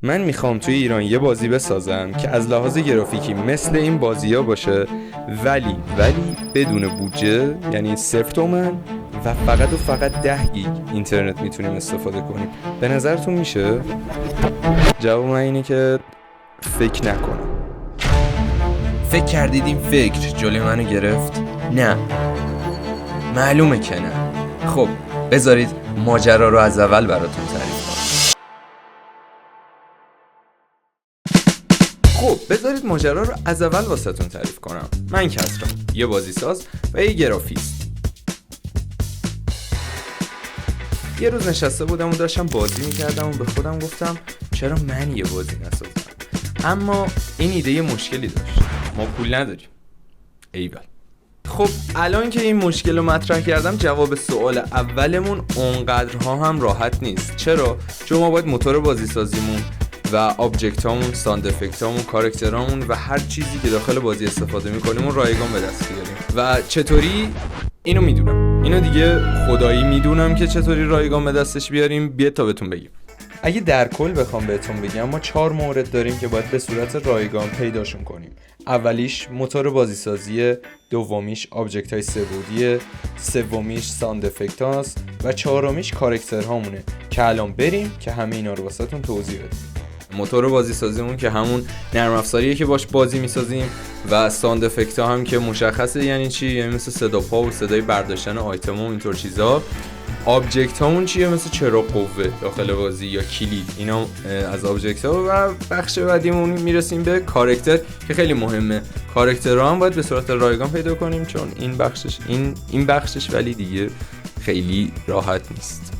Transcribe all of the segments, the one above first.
من میخوام توی ایران یه بازی بسازم که از لحاظ گرافیکی مثل این بازی‌ها باشه ولی بدون بودجه، یعنی 0 تومن و فقط 10 گیگ اینترنت میتونیم استفاده کنیم. به نظرتون میشه؟ جواب من اینه که فکر نکنم. فکر کردید این فکر جلوی منو گرفت؟ نه، معلومه که نه. خب بذارید ماجرا رو از اول براتون تعریف کنم. بذارید ماجرا رو از اول واسهتون تعریف کنم. من کسرا، یه بازی ساز و یه گرافیست. یه روز نشسته بودم و داشتم بازی میکردم و به خودم گفتم چرا من یه بازی نسازم؟ اما این ایده یه مشکلی داشت. ما پول نداریم. ایول. خب الان که این مشکل رو مطرح کردم، جواب سوال اولمون اونقدرها هم راحت نیست. چرا؟ چون ما باید موتور بازی سازیمون و آبجکت هامون، ساند افکت هامون، کاراکتر هامون و هر چیزی که داخل بازی استفاده میکنیم اون رایگان به دست بیاریم. و چطوری؟ اینو میدونم. اینو دیگه خدایی میدونم که چطوری رایگان به دستش بیاریم. بیاد تا بهتون بگیم. اگه در کل بخوام بهتون بگم، ما 4 مورد داریم که باید به صورت رایگان پیداشون کنیم. اولیش موتور بازیسازیه، دومیش آبجکت های سه‌بعدیه، سومیش ساند افکت هاست و چهارمیش کاراکتر هامونه که الان بریم که همه اینا رو واسهتون توضیح بدیم. موتور بازی سازیمون که همون نرم افزاریه که باش بازی میسازیم و ساند افکت ها هم که مشخصه یعنی چی، یعنی مثل صدا پا و صدای برداشتن آیتم و اینطور چیزا. آبجکت هامون چیه؟ مثل چراغ قوه داخل بازی یا کلید، اینا از آبجکت ها. و بخش بعدیمون میرسیم به کاراکتر که خیلی مهمه. کاراکترها هم باید به صورت رایگان پیدا کنیم چون این بخشش ولی دیگه خیلی راحت نیست.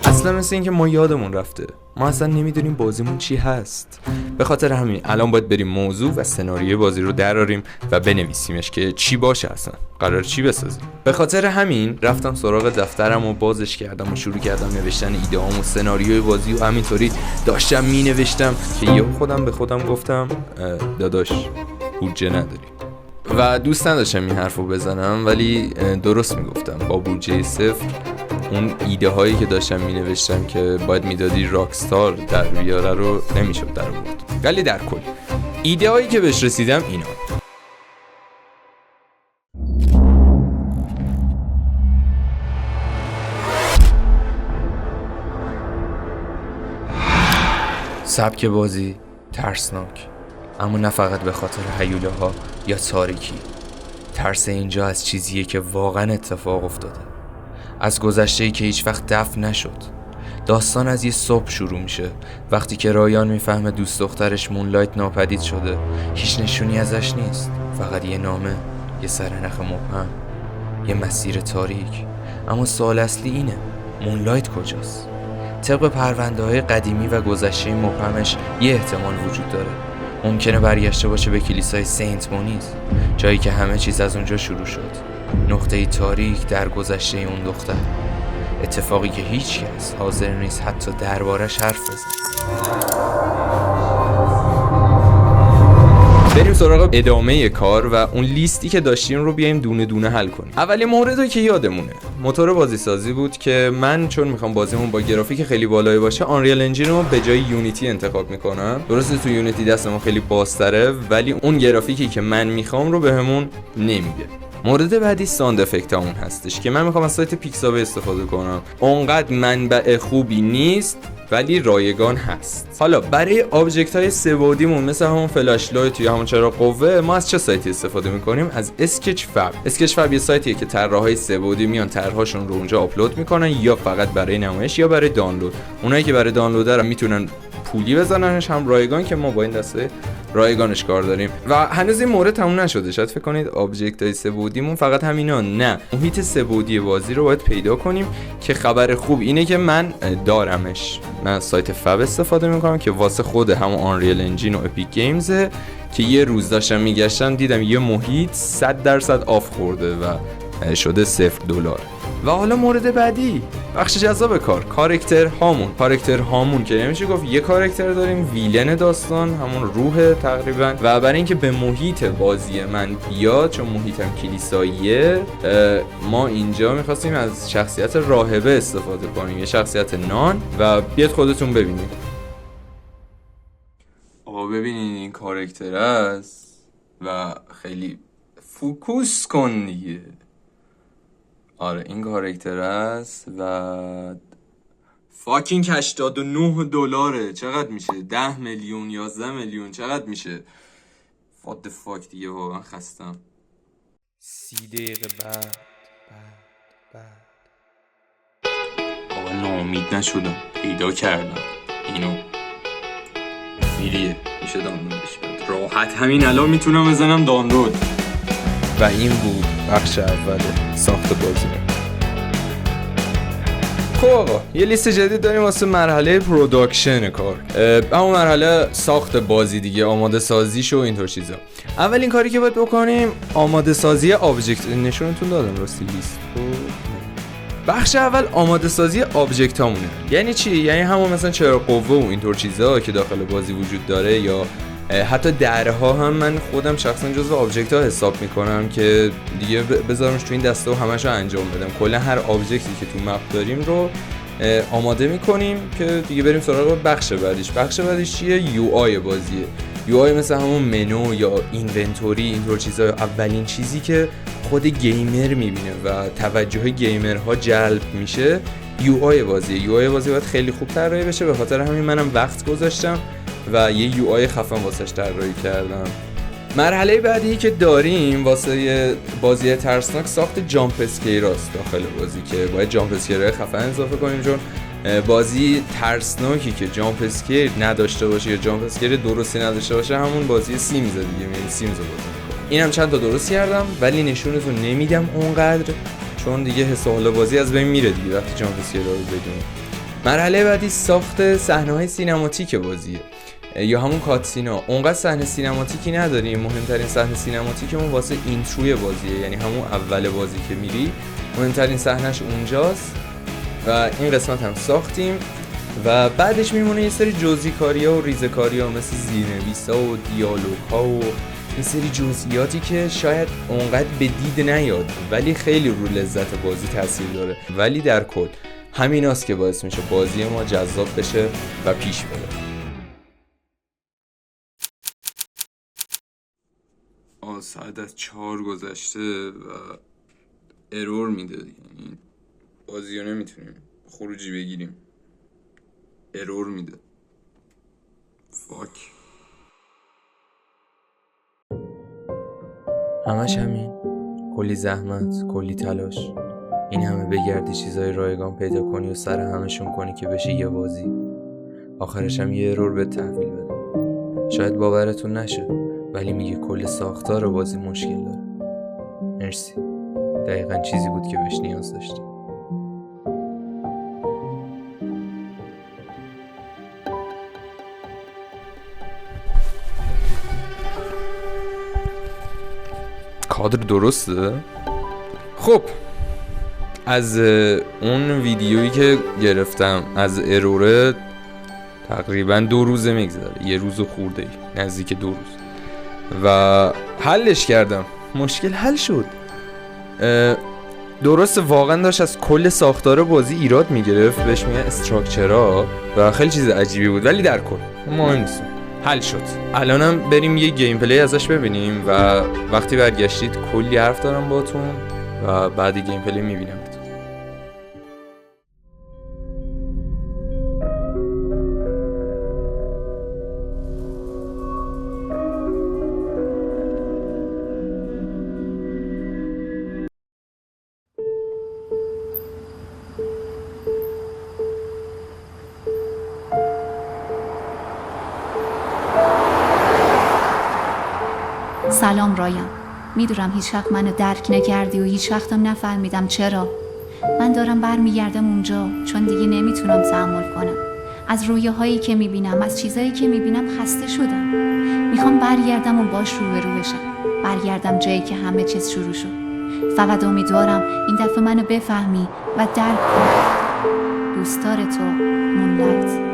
اصلا مثل این که ما یادمون رفته، ما اصلا نمیدونیم بازیمون چی هست. به خاطر همین الان باید بریم موضوع و سناریوی بازی رو دراریم و بنویسیمش که چی باشه، اصلا قرار چی بسازیم. به خاطر همین رفتم سراغ دفترم و بازش کردم و شروع کردم نوشتن ایده‌هام و سناریوی بازی و همینطوری داشتم مینوشتم که یهو خودم به خودم گفتم داداش بودجه نداری. و دوست نداشتم این حرفو بزنم ولی درست میگفتم. با بودجه 0 اون ایده هایی که داشتم می نوشتم که باید میدادی راکستار در بیاره رو نمیشد در بود. ولی در کل ایده هایی که بهش رسیدم اینا. سبک بازی ترسناک، اما نه فقط به خاطر هیوله ها یا تاریکی. ترس اینجا از چیزیه که واقعا اتفاق افتاده، از گذشته‌ای که هیچ وقت دفن نشد. داستان از یه صبح شروع میشه وقتی که رایان میفهمه دوست دخترش مونلایت ناپدید شده. هیچ نشونی ازش نیست، فقط یه نامه، یه سرنخ مبهم، یه مسیر تاریک. اما سوال اصلی اینه مونلایت کجاست؟ طبق پرونده‌های قدیمی و گذشته مبهمش یه احتمال وجود داره. ممکنه برگشته باشه به کلیسای سنت مونیز، جایی که همه چیز از اونجا شروع شد. نقطه‌ای تاریک در گذشته اون دختر، اتفاقی که هیچ کس حاضر نیست حتی دربارش حرف بزنه. بریم سراغ ادامه کار و اون لیستی که داشتیم رو بیایم دونه دونه حل کنیم. اولین موردی که یادمونه موتور بازی سازی بود که من چون میخوام بازیمون با گرافیک خیلی بالایی باشه، آنریل انجین رو به جای یونیتی انتخاب میکنم. درسته تو یونیتی دستمون خیلی بازتره ولی اون گرافیکی که من میخوام رو بهمون نمیده. مورد بعدی ساند افکت همون هستش که من میخوام از سایت پیکسابه استفاده کنم. اونقدر منبع خوبی نیست ولی رایگان هست. حالا برای آبجکت های سه‌بعدیمون مثل همون فلاش لایت یا همون چراغ قوه، ما از چه سایتی استفاده میکنیم؟ از اسکچ فب. اسکچ فب یه سایتیه که طراحای سه‌بعدی میان طرحهاشون رو اونجا آپلود میکنن، یا فقط برای نمایش یا برای دانلود. اونایی که برای دانلود رو میتونن پولی بزننش، هم رایگان که ما با این دسته رایگانش کار داریم. و هنوز این مورد تموم نشده. شاید فکر کنید آبجکت های سه‌بعدیمون فقط همینا، نه، محیط سه‌بعدی بازی رو باید پیدا کنیم که خبر خوب اینه که من دارمش. من از سایت فب استفاده میکنم که واسه خود همون آنریل انجین و اپیک گیمزه که یه روز داشتم میگشتم دیدم یه محیط 100% آف خورده و شده $0. و حالا مورد بعدی بخش جذاب کاراکتر هامون که نمیشه گفت یه کاراکتر داریم، ویلن داستان همون روح تقریبا، و برای اینکه به محیط بازی من بیاد، چون محیطم کلیساییه، ما اینجا میخواستیم از شخصیت راهبه استفاده کنیم، یه شخصیت نان، و بیاد خودتون ببینید. آقا ببینین این کاراکتر است و خیلی فوکوس کن دیگه. آره این کاراکتر است و فاکینگ $89. چقدر میشه؟ 10 میلیون 11 میلیون چقدر میشه؟ What the fuck دیگه، واقعا خستم. 30 دقیقه بعد آقا ناامید نشدم، پیدا کردم اینو، فریه، میشه دانلودش کرد راحت، همین الان میتونم بزنم دانلود. و این بود بخش اول ساخت بازی. خب آقا یه لیست جدید داریم واسه مرحله پروداکشن کار، همون مرحله ساخت بازی دیگه، آماده سازیش و اینطور چیزا. اولین کاری که باید بکنیم آماده سازی آبجکت. نشونتون دادم راستی لیست. بخش اول آماده سازی آبجکت هامونه. یعنی چی؟ یعنی همون مثلا چراغ قوه و اینطور چیزا که داخل بازی وجود داره، یا حتی درها هم من خودم شخصا جزو آبجکت ها حساب میکنم که دیگه بذارمش تو این دسته و همشو انجام بدم. کلا هر آبجکتی که تو مپ داریم رو آماده میکنیم که دیگه بریم سراغ بخش بعدیش چیه؟ یو آی بازیه. یو آی مثل همون منو یا اینونتوری اینطور چیزا، اولین چیزی که خود گیمر میبینه و توجه گیمرها جلب میشه یو آی بازیه. یو آی بازی باید خیلی خوب طراحی بشه، به خاطر همین منم وقت گذاشتم و یه یو آی خفن واسش طراحی کردم. مرحله بعدی که داریم واسه بازی ترسناک ساخت جامپ اسکیراست داخل بازی، که باید جامپ اسکیرهای خفن اضافه کنیم، چون بازی ترسناکی که جامپ اسکیر نداشته باشه یا جامپ اسکیر درستی نداشته باشه همون بازی سیمز دیگه، یعنی سیمز بازی می‌کنه. اینم چند تا درست کردم ولی نشونتون نمیدم اونقدر، چون دیگه حس و حال بازی از بین میره دیگه وقتی جامپ اسکیر رو بدونیم. مرحله بعدی ساخت صحنه‌های سینماتیک بازیه یا همون کاتسینا. اونقدر صحنه سینماتیکی نداریم، مهمترین صحنه سینماتیکمون واسه اینتروی بازیه، یعنی همون اول بازی که میری مهمترین صحنهش اونجاست و این قسمت هم ساختیم. و بعدش میمونه یه سری جزئی‌کاری‌ها و ریزه‌کاری‌ها مثل زیرنویس‌ها و دیالوگ‌ها و یه سری جزئیاتی که شاید اونقدر به دید نیاد ولی خیلی رو لذت بازی تاثیر داره. ولی در کل همیناست که باعث میشه بازی ما جذاب بشه و پیش بره. ساعت از 4 گذشته و ارور میده، یعنی بازی رو نمیتونیم خروجی بگیریم، ارور میده. فاک. همش همین، کلی زحمت، کلی تلاش، این همه بگردی چیزای رایگان پیدا کنی و سر همشون کنی که بشه یه بازی، آخرش هم یه ارور به تحویل بده. شاید باورتون نشه ولی میگه کل ساختار بازی مشکل داره. مرسی، دقیقاً چیزی بود که بهش نیاز داشتم. کادر درسته؟ خب از اون ویدیویی که گرفتم از اروره تقریباً 2 روز میگذره، 1 روز خورده ای، نزدیک 2 روز، و حلش کردم. مشکل حل شد. درست واقعا داشت از کل ساختار بازی ایراد میگرفت، بهش میگن استراکچرها و خیلی چیز عجیبی بود، ولی در کل مهم نیست، حل شد. الانم بریم یه گیم پلی ازش ببینیم و وقتی برگشتید کلی حرف دارم باهاتون و بعد گیم پلی میبینم. سلام رایم، میدونم هیچ وقت منو درک نکردی و هیچ وقتم نفهمیدم چرا. من دارم برمیگردم اونجا چون دیگه نمیتونم تحمل کنم. از رویاهایی که میبینم، از چیزایی که میبینم خسته شدم. میخوام برگردم و باش روبرو بشم، برگردم جایی که همه چیز شروع شد. فقط امیدوارم این دفعه منو بفهمی و درک کنی. دوستدار تو مونلایت.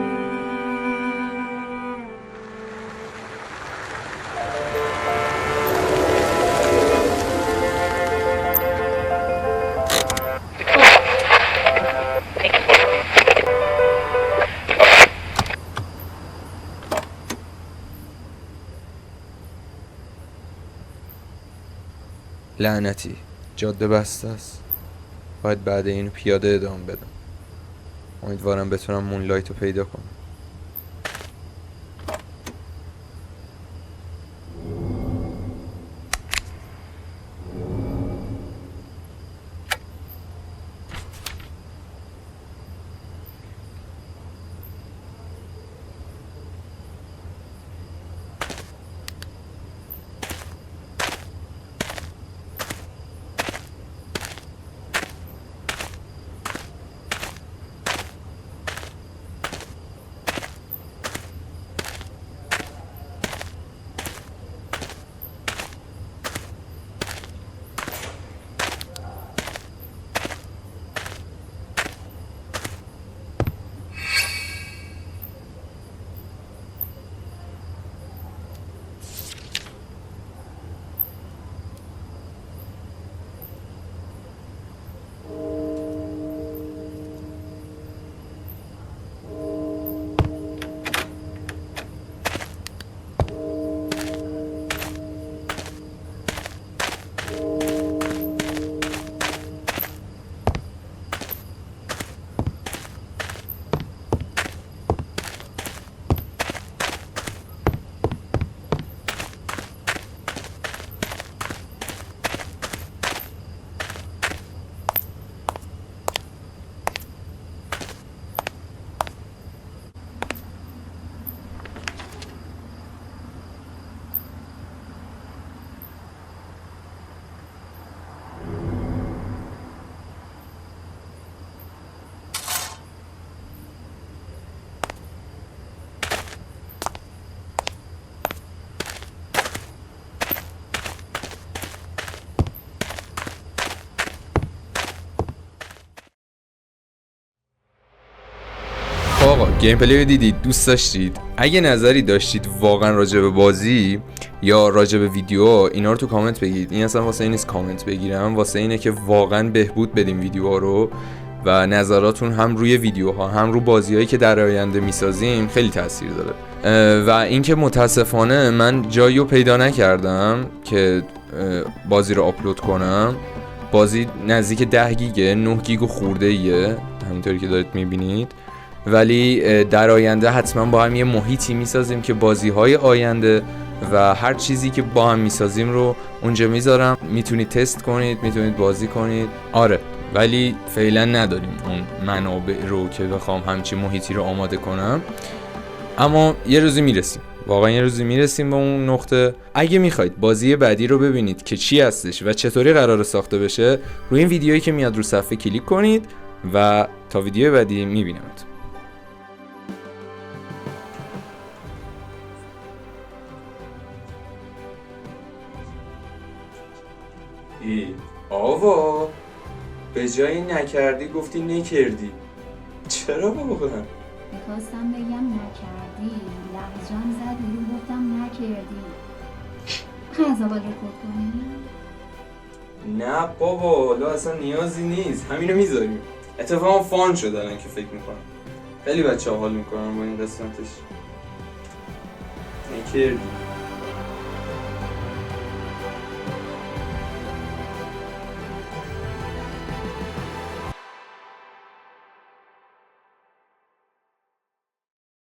لعنتی جاده بسته است. باید بعد اینو پیاده ادامه بدم. امیدوارم بتونم مونلایت رو پیدا کنم. آقا گیم پلی رو دیدید، دوست داشتید؟ اگه نظری داشتید واقعا راجع به بازی یا راجع به ویدیو، اینا رو تو کامنت بگید. این اصلا واسه این نیست کامنت بگیرم، واسه اینه که واقعا بهبود بدیم ویدیوها رو و نظراتون هم روی ویدیوها هم رو بازیایی که در آینده میسازیم خیلی تاثیر داره. و اینکه متاسفانه من جایی رو پیدا نکردم که بازی رو آپلود کنم. بازی نزدیک 10 گیگه، 9 گیگ خورده ایه همینطوری که دارید میبینید. ولی در آینده حتما با هم یه محیطی میسازیم که بازی‌های آینده و هر چیزی که با هم میسازیم رو اونجا میذارم، میتونید تست کنید، میتونید بازی کنید. آره ولی فعلا نداریم اون منابع رو که بخوام همچین محیطی رو آماده کنم، اما یه روزی میرسیم، واقعا یه روزی میرسیم به اون نقطه. اگه میخواید بازی بعدی رو ببینید که چی هستش و چطوری قراره ساخته بشه، روی این ویدیویی که میاد رو صفحه کلیک کنید و تا ویدیو بعدی میبینمت. آوا به جایی نکردی گفتی نکردی، چرا واقعا؟ میخواستم بگم نکردی، لحظه‌ام زد بیرون گفتم نکردی. از اول رکورد کنی؟ نه بابا، حالا اصلا نیازی نیست، همینو میذاریم. اتفاقا فان شد الان که فکر میکنم، خیلی بچه‌ها حال میکنن با این قسمتش. نکردی